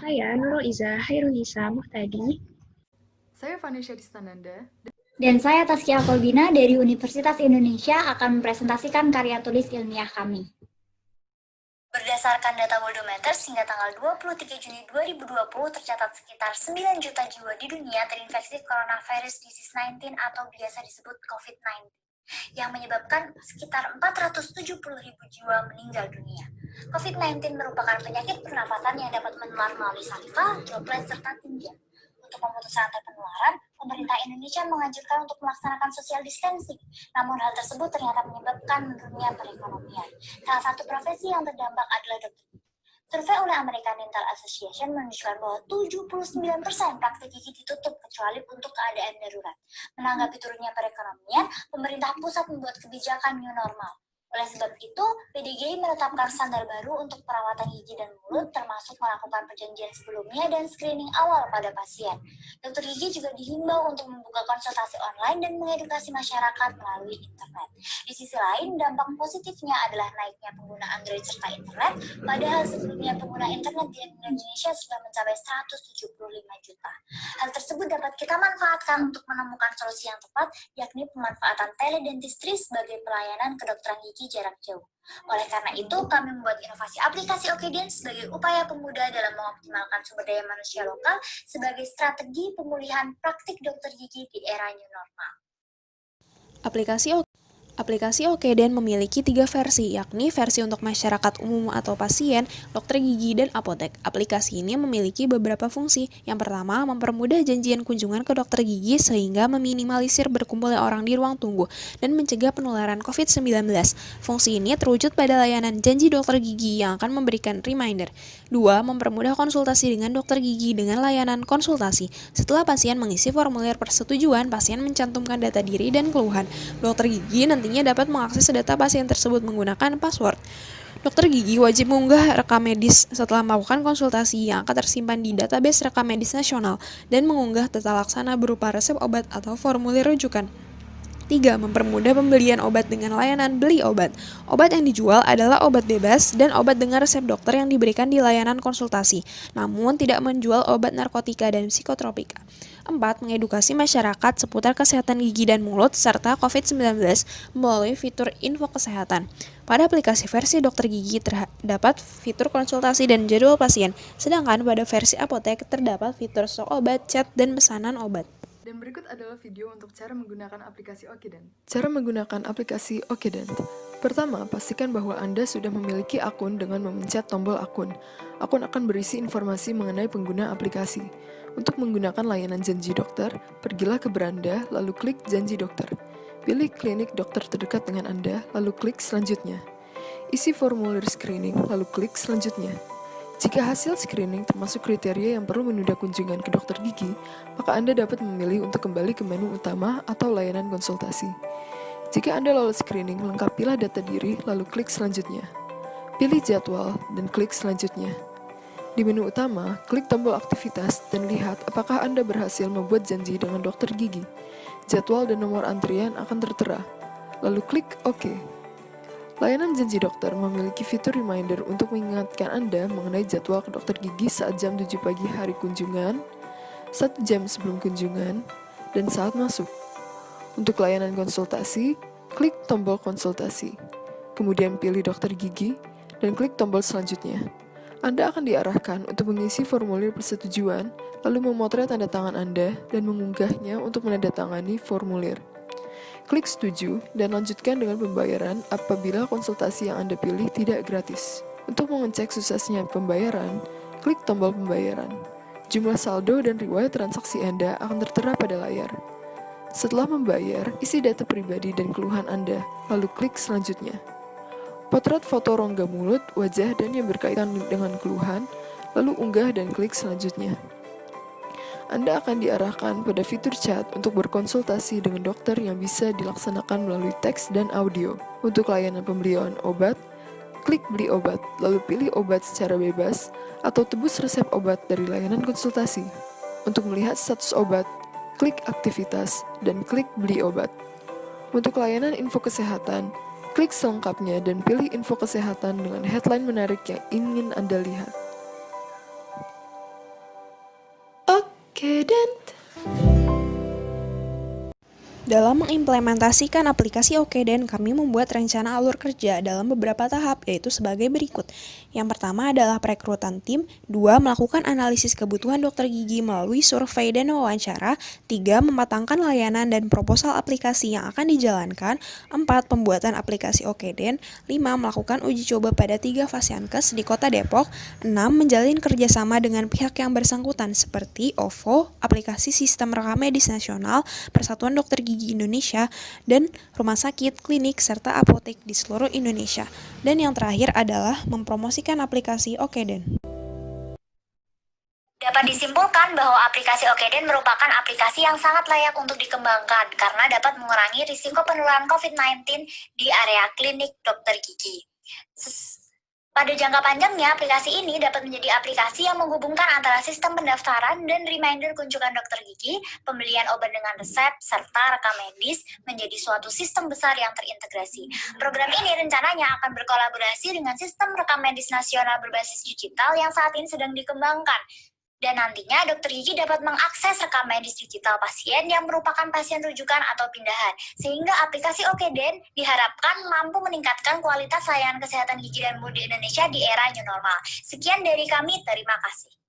Saya Nurul Iza Hairunisa Muhtadi. Saya Vanesha Distananda. Dan saya Taskia Kolbina dari Universitas Indonesia akan mempresentasikan karya tulis ilmiah kami. Berdasarkan data Worldometer, hingga tanggal 23 Juni 2020 tercatat sekitar 9 juta jiwa di dunia terinfeksi coronavirus disease 19 atau biasa disebut COVID-19, yang menyebabkan sekitar 470.000 jiwa meninggal dunia. COVID-19 merupakan penyakit pernapasan yang dapat menular melalui saliva, droplet, serta tinja. Untuk memutus rantai penularan, pemerintah Indonesia menganjurkan untuk melaksanakan social distancing. Namun hal tersebut ternyata menyebabkan menurunnya perekonomian. Salah satu profesi yang terdampak adalah dokter. Survei oleh American Dental Association menunjukkan bahwa 79% praktik gigi ditutup kecuali untuk keadaan darurat. Menanggapi turunnya perekonomian, pemerintah pusat membuat kebijakan new normal. Oleh sebab itu, PDGI menetapkan standar baru untuk perawatan gigi dan mulut, termasuk melakukan perjanjian sebelumnya dan screening awal pada pasien. Dokter gigi juga dihimbau untuk membuka konsultasi online dan mengedukasi masyarakat melalui internet. Di sisi lain, dampak positifnya adalah naiknya pengguna Android serta internet, padahal sebelumnya pengguna internet di Indonesia sudah mencapai 175 juta. Hal tersebut dapat kita manfaatkan untuk menemukan solusi yang tepat, yakni pemanfaatan teledentistry sebagai pelayanan kedokteran gigi jarak jauh. Oleh karena itu, kami membuat inovasi aplikasi Okedens sebagai upaya pemuda dalam mengoptimalkan sumber daya manusia lokal sebagai strategi pemulihan praktik dokter gigi di era new normal. Aplikasi Okeden memiliki 3 versi, yakni versi untuk masyarakat umum atau pasien, dokter gigi, dan apotek. Aplikasi ini memiliki beberapa fungsi. Yang pertama, mempermudah janjian kunjungan ke dokter gigi sehingga meminimalisir berkumpulnya orang di ruang tunggu dan mencegah penularan COVID-19. Fungsi ini terwujud pada layanan janji dokter gigi yang akan memberikan reminder. 2. Mempermudah konsultasi dengan dokter gigi dengan layanan konsultasi. Setelah pasien mengisi formulir persetujuan, pasien mencantumkan data diri dan keluhan. Dokter gigi nantinya dapat mengakses data pasien tersebut menggunakan password. Dokter gigi wajib mengunggah rekam medis setelah melakukan konsultasi yang akan tersimpan di database rekam medis nasional dan mengunggah tata laksana berupa resep obat atau formulir rujukan. 3. Mempermudah pembelian obat dengan layanan beli obat. Obat yang dijual adalah obat bebas dan obat dengan resep dokter yang diberikan di layanan konsultasi, namun tidak menjual obat narkotika dan psikotropika. 4. Mengedukasi masyarakat seputar kesehatan gigi dan mulut serta COVID-19 melalui fitur info kesehatan. Pada aplikasi versi dokter gigi terdapat fitur konsultasi dan jadwal pasien, sedangkan pada versi apotek terdapat fitur stok obat, chat, dan pesanan obat. Dan berikut adalah video untuk cara menggunakan aplikasi Okedent. Cara menggunakan aplikasi Okedent. Pertama, pastikan bahwa Anda sudah memiliki akun dengan memencet tombol akun. Akun akan berisi informasi mengenai pengguna aplikasi. Untuk menggunakan layanan janji dokter, pergilah ke beranda, lalu klik janji dokter. Pilih klinik dokter terdekat dengan Anda, lalu klik selanjutnya. Isi formulir screening, lalu klik selanjutnya. Jika hasil screening termasuk kriteria yang perlu menunda kunjungan ke dokter gigi, maka Anda dapat memilih untuk kembali ke menu utama atau layanan konsultasi. Jika Anda lolos screening, lengkapilah data diri, lalu klik selanjutnya. Pilih jadwal, dan klik selanjutnya. Di menu utama, klik tombol aktivitas dan lihat apakah Anda berhasil membuat janji dengan dokter gigi. Jadwal dan nomor antrian akan tertera, lalu klik OK. Layanan janji dokter memiliki fitur reminder untuk mengingatkan Anda mengenai jadwal ke dokter gigi saat jam 7 pagi hari kunjungan, 1 jam sebelum kunjungan, dan saat masuk. Untuk layanan konsultasi, klik tombol konsultasi. Kemudian pilih dokter gigi, dan klik tombol selanjutnya. Anda akan diarahkan untuk mengisi formulir persetujuan, lalu memotret tanda tangan Anda dan mengunggahnya untuk menandatangani formulir. Klik setuju dan lanjutkan dengan pembayaran apabila konsultasi yang Anda pilih tidak gratis. Untuk mengecek suksesnya pembayaran, klik tombol pembayaran. Jumlah saldo dan riwayat transaksi Anda akan tertera pada layar. Setelah membayar, isi data pribadi dan keluhan Anda, lalu klik selanjutnya. Potret foto rongga mulut, wajah, dan yang berkaitan dengan keluhan, lalu unggah dan klik selanjutnya. Anda akan diarahkan pada fitur chat untuk berkonsultasi dengan dokter yang bisa dilaksanakan melalui teks dan audio. Untuk layanan pembelian obat, klik beli obat, lalu pilih obat secara bebas atau tebus resep obat dari layanan konsultasi. Untuk melihat status obat, klik aktivitas dan klik beli obat. Untuk layanan info kesehatan, klik selengkapnya dan pilih info kesehatan dengan headline menarik yang ingin Anda lihat. Okedent. Dalam mengimplementasikan aplikasi Okedent, kami membuat rencana alur kerja dalam beberapa tahap, yaitu sebagai berikut. Yang pertama adalah perekrutan tim, 2. Melakukan analisis kebutuhan dokter gigi melalui survei dan wawancara, 3. Mematangkan layanan dan proposal aplikasi yang akan dijalankan, 4. Pembuatan aplikasi Okedent, 5. Melakukan uji coba pada 3 Fasiankes di Kota Depok, 6. Menjalin kerjasama dengan pihak yang bersangkutan seperti OVO, aplikasi Sistem Rekam Medis Nasional, Persatuan Dokter Gigi Indonesia, dan rumah sakit, klinik, serta apotek di seluruh Indonesia. Dan yang terakhir adalah mempromosikan aplikasi Okedent. Dapat disimpulkan bahwa aplikasi Okedent merupakan aplikasi yang sangat layak untuk dikembangkan karena dapat mengurangi risiko penularan COVID-19 di area klinik dokter gigi. Pada jangka panjangnya, aplikasi ini dapat menjadi aplikasi yang menghubungkan antara sistem pendaftaran dan reminder kunjungan dokter gigi, pembelian obat dengan resep, serta rekam medis menjadi suatu sistem besar yang terintegrasi. Program ini rencananya akan berkolaborasi dengan sistem rekam medis nasional berbasis digital yang saat ini sedang dikembangkan. Dan nantinya dokter gigi dapat mengakses rekam medis digital pasien yang merupakan pasien rujukan atau pindahan, sehingga aplikasi Okedent diharapkan mampu meningkatkan kualitas layanan kesehatan gigi dan mulut di Indonesia di era new normal. Sekian dari kami, terima kasih.